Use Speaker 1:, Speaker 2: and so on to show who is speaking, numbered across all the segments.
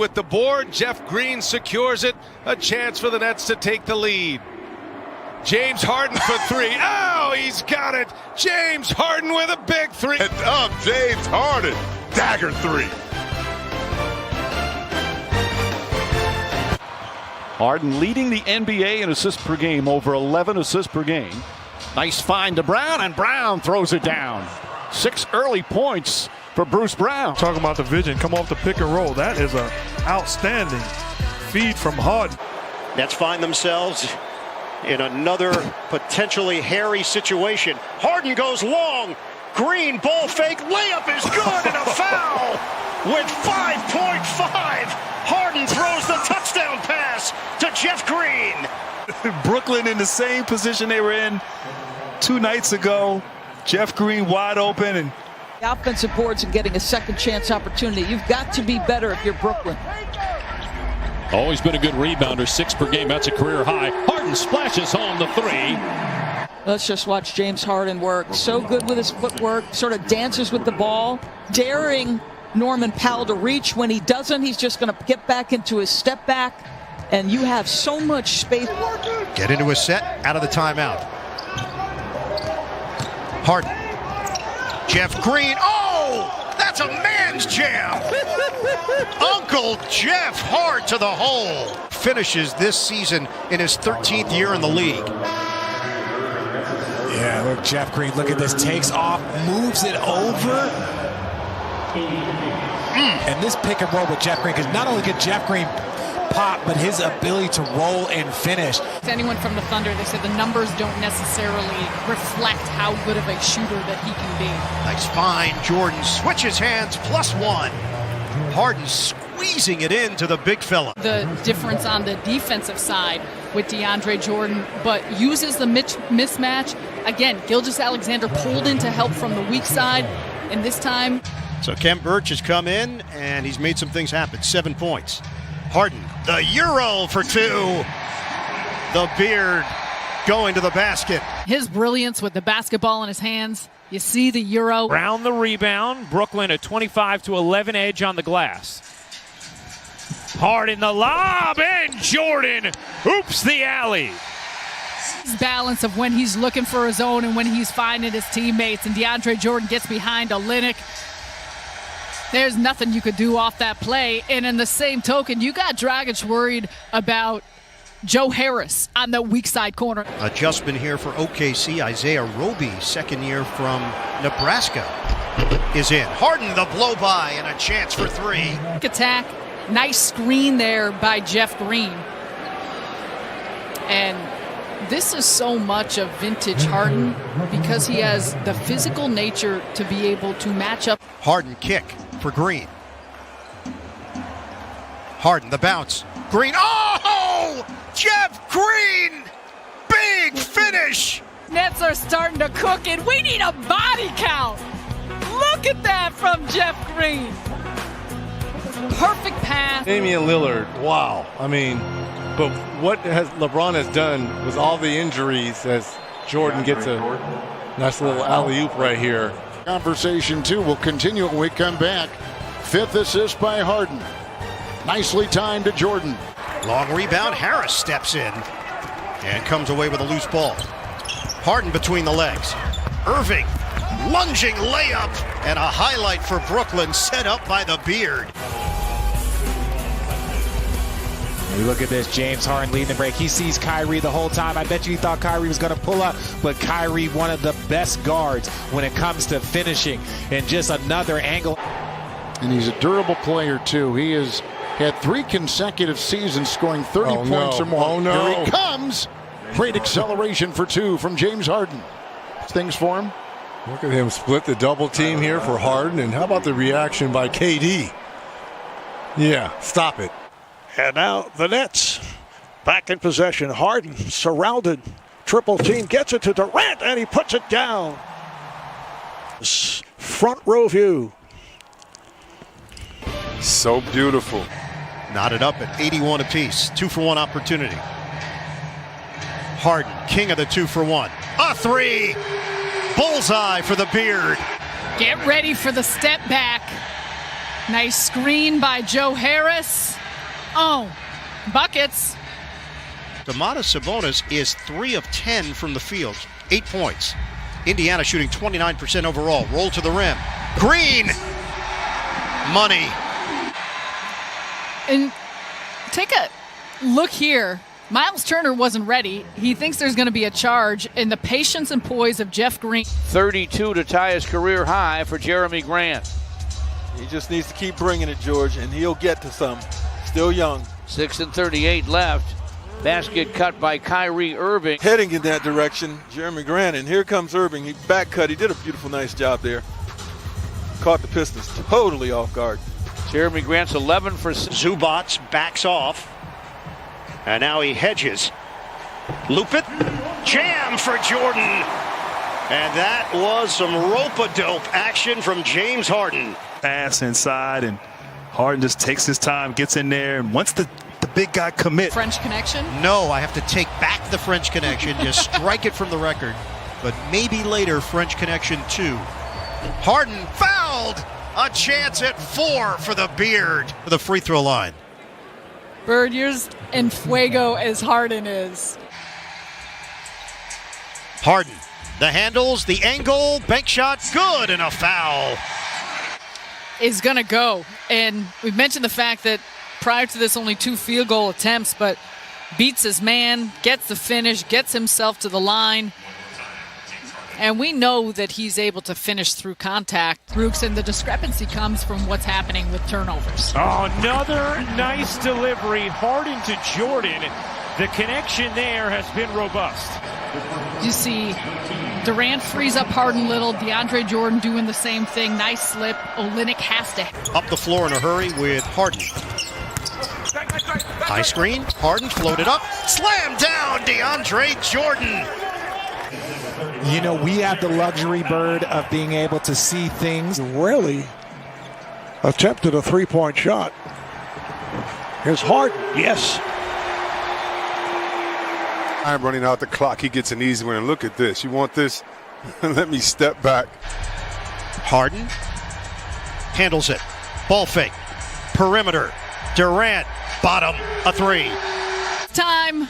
Speaker 1: with the board. Jeff Green secures it. A chance for the Nets to take the lead. James Harden for three. Oh, he's got it. James Harden with a big three.
Speaker 2: And up, James Harden. Dagger three.
Speaker 3: Harden leading the NBA in assists per game, over 11 assists per game. Nice find to Brown, and Brown throws it down. 6 early points for Bruce Brown.
Speaker 4: Talking about the vision, come off the pick and roll. That is an outstanding feed from Harden.
Speaker 5: Nets find themselves in another potentially hairy situation. Harden goes long. Green ball fake. Layup is good and a foul with 5.5. Harden throws the touchdown pass to Jeff Green.
Speaker 6: Brooklyn in the same position they were in 2 nights ago. Jeff Green wide open. And
Speaker 7: the offensive boards and getting a second chance opportunity. You've got to be better if you're Brooklyn.
Speaker 8: Always been a good rebounder, 6 per game. That's a career high. Harden splashes home the 3.
Speaker 7: Let's just watch James Harden work. So good with his footwork, sort of dances with the ball, daring Norman Powell to reach. When he doesn't, he's just going to get back into his step back, and you have so much space.
Speaker 5: Get into a set, out of the timeout. Harden. Jeff Green. Oh, that's a man's jam. Uncle Jeff hard to the hole. Finishes this season in his 13th year in the league.
Speaker 9: Yeah, look, Jeff Green, look at this. Takes off, moves it over. And this pick and roll with Jeff Green, because not only could Jeff Green pop, but his ability to roll and finish.
Speaker 10: To anyone from the Thunder, they said the numbers don't necessarily reflect how good of a shooter that he can be.
Speaker 5: Nice find. Jordan switches hands, +1. Harden squeezing it into the big fella.
Speaker 10: The difference on the defensive side with DeAndre Jordan, but uses the mismatch. Again, Gilgeous-Alexander pulled in to help from the weak side, and this time.
Speaker 5: So Kem Birch has come in, and he's made some things happen. 7 points. Harden, the Euro for 2. The beard going to the basket.
Speaker 10: His brilliance with the basketball in his hands. You see the Euro.
Speaker 11: Brown the rebound. Brooklyn a 25-11 edge on the glass. Harden the lob, and Jordan hoops the alley.
Speaker 10: His balance of when he's looking for his own and when he's finding his teammates, and DeAndre Jordan gets behind Olynyk. There's nothing you could do off that play. And in the same token, you got Dragic worried about Joe Harris on the weak side corner.
Speaker 5: Adjustment here for OKC. Isaiah Roby, second year from Nebraska, is in. Harden the blow by and a chance for 3.
Speaker 10: Attack. Nice screen there by Jeff Green. And this is so much of vintage Harden because he has the physical nature to be able to match up.
Speaker 5: Harden kick for Green. Harden the bounce. Green. Oh! Jeff Green! Big finish!
Speaker 10: Nets are starting to cook, and we need a body count. Look at that from Jeff Green. Perfect pass.
Speaker 2: Damian Lillard. Wow. I mean, but what LeBron has done with all the injuries as Jordan gets a nice little alley-oop right here.
Speaker 3: Conversation 2 will continue when we come back. 5th assist by Harden. Nicely timed to Jordan.
Speaker 5: Long rebound. Harris steps in and comes away with a loose ball. Harden between the legs. Irving, lunging layup, and a highlight for Brooklyn set up by the beard.
Speaker 9: You look at this, James Harden leading the break. He sees Kyrie the whole time. I bet you he thought Kyrie was going to pull up, but Kyrie, one of the best guards when it comes to finishing, and just another angle.
Speaker 3: And he's a durable player, too. He has had 3 consecutive seasons scoring 30 points or more.
Speaker 2: Oh, no.
Speaker 3: Here he comes. Great acceleration for 2 from James Harden. Things for him.
Speaker 2: Look at him split the double team here for Harden. And how about the reaction by KD? Yeah, stop it.
Speaker 12: And now the Nets back in possession. Harden surrounded. Triple team gets it to Durant, and he puts it down. Front row view.
Speaker 2: So beautiful.
Speaker 5: Knotted up at 81 apiece. 2-for-1 opportunity. Harden, king of the 2-for-1. A 3. Bullseye for the beard.
Speaker 10: Get ready for the step back. Nice screen by Joe Harris. Oh, buckets.
Speaker 5: Domantas Sabonis is 3 of 10 from the field, 8 points. Indiana shooting 29% overall. Roll to the rim. Green! Money.
Speaker 10: And take a look here. Miles Turner wasn't ready. He thinks there's going to be a charge, and the patience and poise of Jeff Green.
Speaker 3: 32 to tie his career high for Jeremy Grant.
Speaker 13: He just needs to keep bringing it, George, and he'll get to some. Still young.
Speaker 3: 6:38 left. Basket cut by Kyrie Irving.
Speaker 13: Heading in that direction, Jeremy Grant, and here comes Irving. He back cut. He did a beautiful, nice job there. Caught the Pistons totally off guard.
Speaker 3: Jeremy Grant's 11 for 6.
Speaker 5: Zubats backs off. And now he hedges. Loop it. Jam for Jordan. And that was some rope-a-dope action from James Harden.
Speaker 6: Pass inside, and Harden just takes his time, gets in there, and once the big guy commit.
Speaker 10: French connection?
Speaker 5: No, I have to take back the French connection. Just strike it from the record. But maybe later, French connection 2. Harden fouled. A chance at 4 for the Beard. For the free throw line.
Speaker 10: Bird, you're in fuego as Harden is.
Speaker 5: Harden. The handles, the angle, bank shot, good, and a foul.
Speaker 10: Is going to go. And we've mentioned the fact that prior to this, only 2 field goal attempts, but beats his man, gets the finish, gets himself to the line. And we know that he's able to finish through contact. Brooks, and the discrepancy comes from what's happening with turnovers.
Speaker 11: Oh, another nice delivery. Harden to Jordan. The connection there has been robust.
Speaker 10: You see Durant frees up Harden little. DeAndre Jordan doing the same thing. Nice slip. Olynyk has to.
Speaker 5: Up the floor in a hurry with Harden. High screen. Harden floated up. Slam down DeAndre Jordan.
Speaker 9: You know, we have the luxury, Bird, of being able to see things.
Speaker 12: Rarely attempted a three-point shot. Here's Harden. Yes.
Speaker 14: I'm running out the clock. He gets an easy one. And look at this. You want this? Let me step back.
Speaker 5: Harden handles it. Ball fake. Perimeter. Durant. Bottom. A 3.
Speaker 10: Time.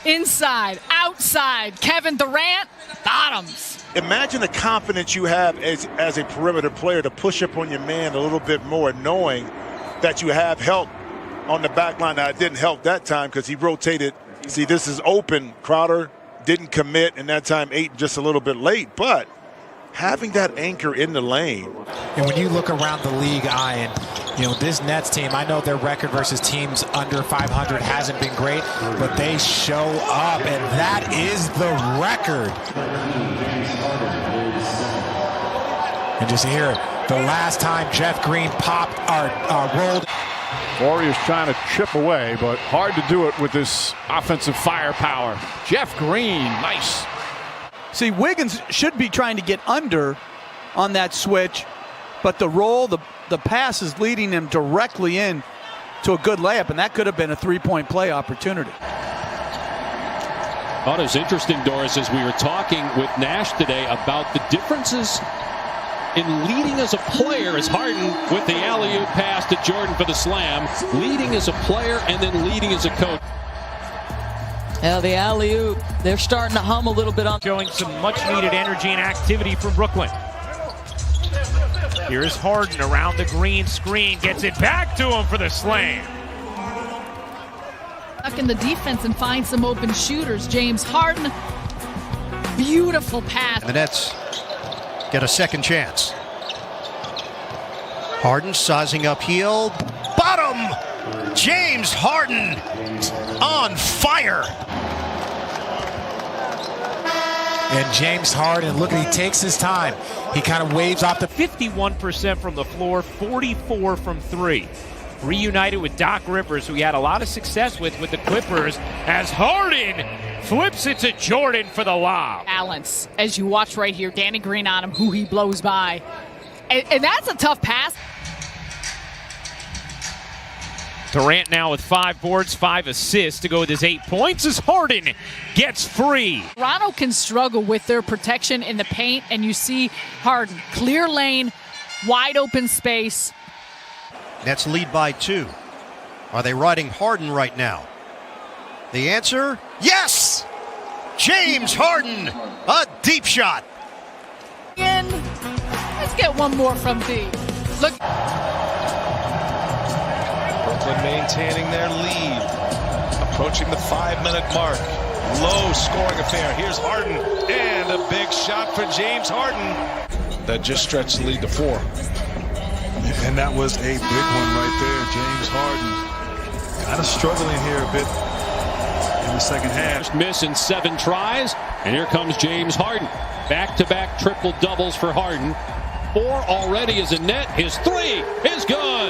Speaker 10: Inside. Outside. Kevin Durant. Bottoms.
Speaker 15: Imagine the confidence you have as a perimeter player to push up on your man a little bit more, knowing that you have help on the back line. Now, it didn't help that time because he rotated. See, this is open. Crowder didn't commit, and that time 8 just a little bit late. But having that anchor in the lane.
Speaker 9: And when you look around the league, Ian, you know, this Nets team, I know their record versus teams under 500 hasn't been great, but they show up, and that is the record. And just hear it. The last time Jeff Green popped or rolled.
Speaker 3: Warriors trying to chip away, but hard to do it with this offensive firepower. Jeff Green, nice.
Speaker 16: See, Wiggins should be trying to get under on that switch, but the roll, the pass is leading him directly in to a good layup, and that could have been a three-point play opportunity.
Speaker 8: Thought it was interesting, Doris, as we were talking with Nash today about the differences in leading as a player as Harden with the alley-oop pass to Jordan for the slam, leading as a player and then leading as a coach.
Speaker 7: Yeah, the alley-oop, they're starting to hum a little bit on.
Speaker 11: Showing some much-needed energy and activity from Brooklyn. Here's Harden around the green screen, gets it back to him for the slam.
Speaker 10: Stuck in the defense and find some open shooters. James Harden, beautiful pass.
Speaker 5: The Nets get a second chance. Harden sizing up heel. Bottom! James Harden on fire.
Speaker 9: And James Harden, look, he takes his time. He kind of waves off the
Speaker 11: 51% from the floor, 44 from 3. Reunited with Doc Rivers, who he had a lot of success with the Clippers, as Harden flips it to Jordan for the lob.
Speaker 10: Balance, as you watch right here, Danny Green on him, who he blows by. And that's a tough pass.
Speaker 11: Durant now with 5 boards, 5 assists to go with his 8 points as Harden gets free.
Speaker 10: Toronto can struggle with their protection in the paint, and you see Harden, clear lane, wide open space,
Speaker 5: Nets lead by 2. Are they riding Harden right now? The answer, yes! James Harden, a deep shot.
Speaker 10: Let's get one more from D. Look.
Speaker 17: Brooklyn maintaining their lead, approaching the 5-minute mark. Low scoring affair. Here's Harden, and a big shot for James Harden. That just stretched the lead to 4.
Speaker 6: And that was a big one right there. James Harden kind of struggling here a bit in the second half.
Speaker 8: First miss in 7 tries, and here comes James Harden. Back-to-back triple doubles for Harden. 4 already is a net. His 3 is good.